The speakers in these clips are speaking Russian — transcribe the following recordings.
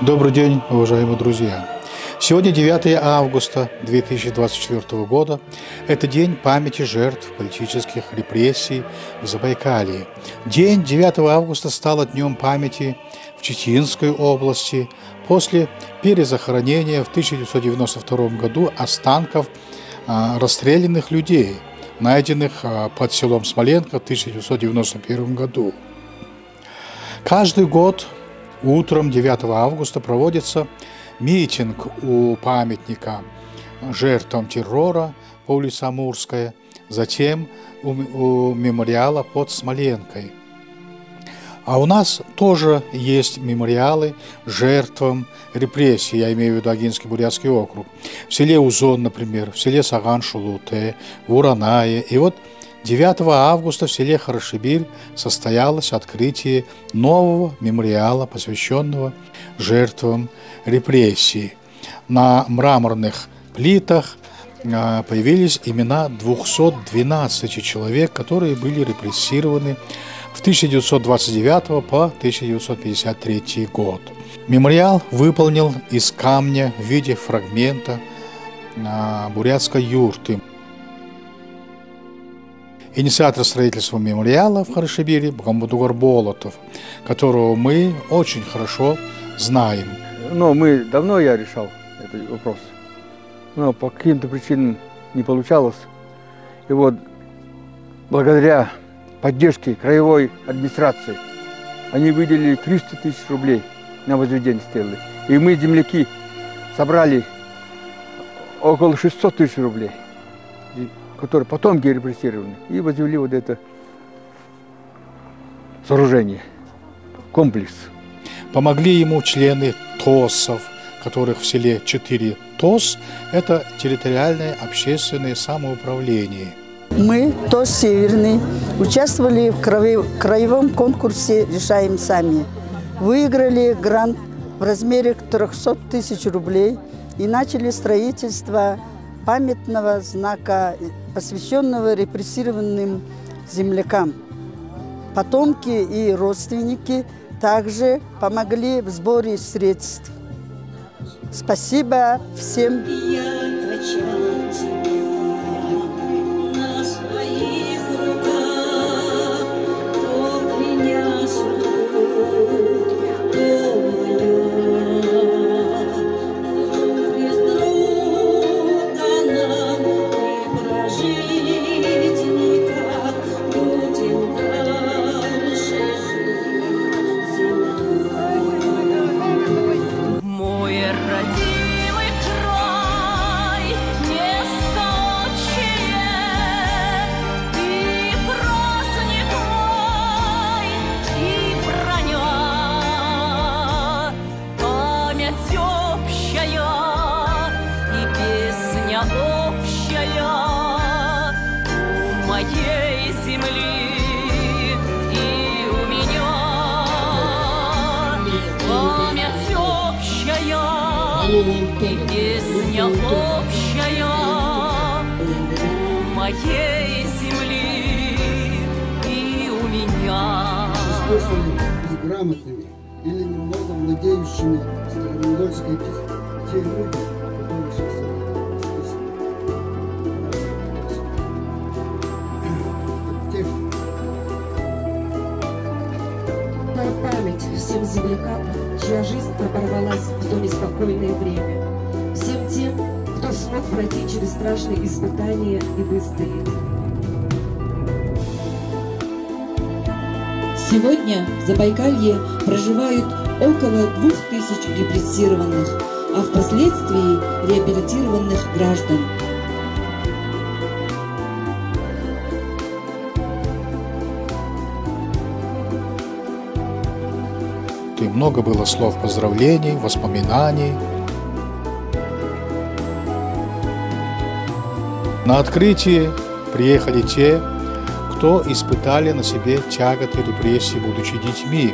Добрый день, уважаемые друзья! Сегодня 9 августа 2024 года. Это день памяти жертв политических репрессий в Забайкалье. День 9 августа стал днем памяти в Читинской области после перезахоронения в 1992 году останков расстрелянных людей, найденных под селом Смоленко в 1991 году. Каждый год утром 9 августа проводится митинг у памятника жертвам террора по улице Амурская, затем у мемориала под Смоленкой. А у нас тоже есть мемориалы жертвам репрессий, я имею в виду Агинский Бурятский округ. В селе Узон, например, в селе Саган-Шулуте, в Уранае. И вот 9 августа в селе Харашибирь состоялось открытие нового мемориала, посвященного жертвам репрессий. На мраморных плитах появились имена 212 человек, которые были репрессированы в 1929 по 1953 год. Мемориал выполнен из камня в виде фрагмента бурятской юрты. Инициатор строительства мемориала в Харашибире Бхамбудугар Болотов, которого мы очень хорошо знаем. Давно я решал этот вопрос, но по каким-то причинам не получалось. И вот благодаря поддержке краевой администрации они выделили 300 тысяч рублей на возведение стелы. И мы, земляки, собрали около 600 тысяч рублей, которые потомки репрессированы, и возвели вот это сооружение, комплекс. Помогли ему члены ТОСов, которых в селе 4 ТОС, это территориальное общественное самоуправление. Мы, ТОС «Северный», участвовали в краевом конкурсе «Решаем сами». Выиграли грант в размере 300 тысяч рублей и начали строительство памятного знака, посвященного репрессированным землякам. Потомки и родственники также помогли в сборе средств. Спасибо всем. Моей земли и у меня память общая и песня общая у моей земли и у меня. Неграмотными или немного владеющими старомонгольской те люди, которые сейчас память всем землякам, чья жизнь оборвалась в то неспокойное время, всем тем, кто смог пройти через страшные испытания и выстоять. Сегодня в Забайкалье проживают около 2000 репрессированных, а впоследствии реабилитированных граждан. И много было слов поздравлений, воспоминаний. На открытие приехали те, кто испытали на себе тяготы репрессий, будучи детьми.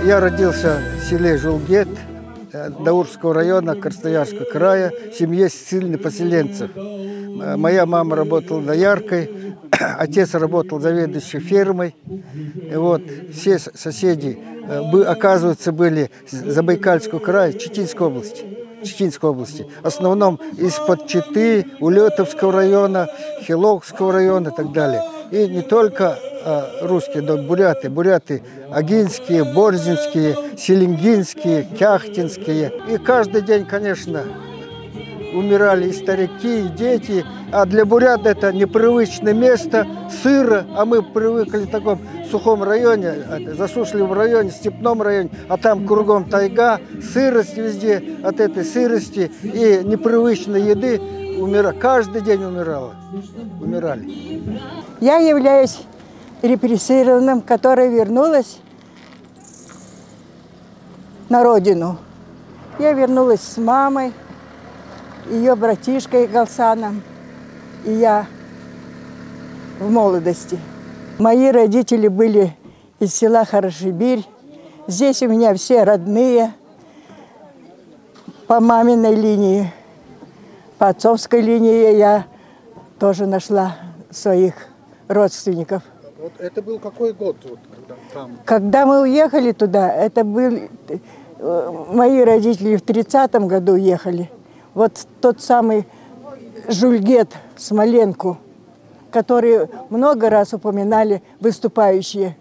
Я родился в селе Жулгет Даурского района Красноярского края в семье ссыльных поселенцев. Моя мама работала дояркой, отец работал заведующей фермой. И вот все соседи, оказывается, были с Забайкальского края, Читинской области. В основном из-под Читы, Улетовского района, Хилокского района и так далее. И не только русские, но буряты агинские, борзинские, селенгинские, кяхтинские. И каждый день, конечно, умирали и старики, и дети. А для бурят это непривычное место, сыро. А мы привыкли в таком сухом районе, засушливом районе, степном районе. А там кругом тайга, сырость везде. От этой сырости и непривычной еды каждый день умирали. Я являюсь репрессированным, которая вернулась на родину. Я вернулась с мамой, ее братишкой Галсаном, и я в молодости. Мои родители были из села Хорошибирь. Здесь у меня все родные по маминой линии. По отцовской линии я тоже нашла своих родственников. Вот это был какой год? Когда мы уехали туда, это был... Мои родители в 30-м году уехали. Вот тот самый Жульгет, Смоленку, который много раз упоминали выступающие.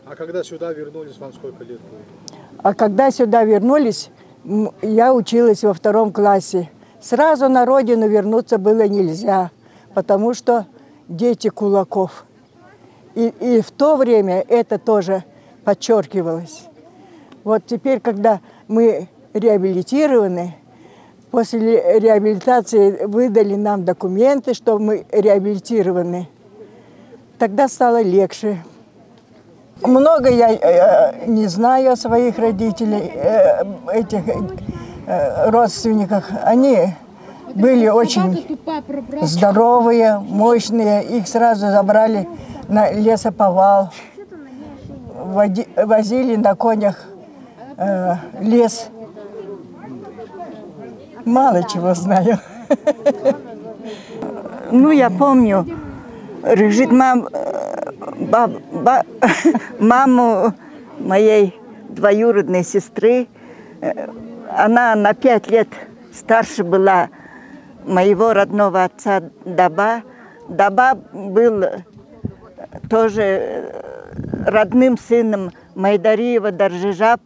А когда сюда вернулись, вам сколько лет было? А когда сюда вернулись, я училась во 2 классе. Сразу на родину вернуться было нельзя, потому что дети кулаков. И в то время это тоже подчеркивалось. Вот теперь, когда мы реабилитированы, после реабилитации выдали нам документы, что мы реабилитированы, тогда стало легче. Много я не знаю о своих родителей, этих родственниках. Они были очень здоровые, мощные. Их сразу забрали на лесоповал, возили на конях лес. Мало чего знаю. Ну, я помню, маму моей двоюродной сестры. Она на 5 лет старше была моего родного отца Даба. Даба был тоже родным сыном Майдариева Даржижап,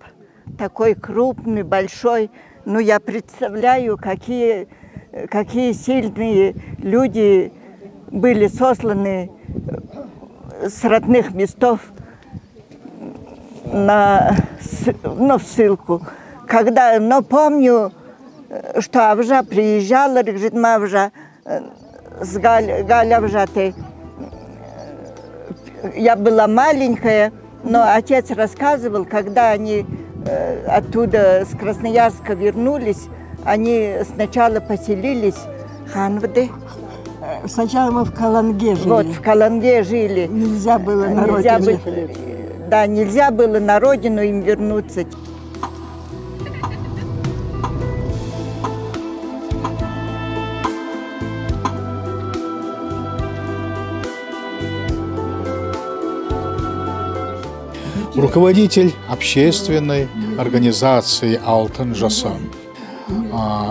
такой крупный, большой. Ну, я представляю, какие сильные люди были сосланы с родных местов в ссылку. Но помню, что Авжа приезжала, Рыгжитма Авжа с Галя Авжатой. Я была маленькая, но отец рассказывал, когда они оттуда, с Красноярска, вернулись, они сначала поселились в Ханвде. Сначала мы в Каланге жили. Вот, в Каланге жили. Нельзя было на родину. Да, нельзя было на родину им вернуться. Руководитель общественной организации «Алтын Жасан»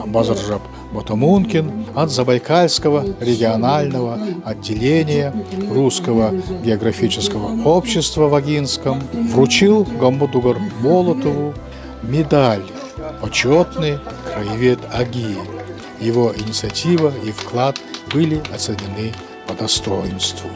Базаржап Ботомункин от Забайкальского регионального отделения Русского географического общества в Агинском вручил Гамбудугар Молотову медаль «Почетный краевед Аги». Его инициатива и вклад были оценены по достоинству.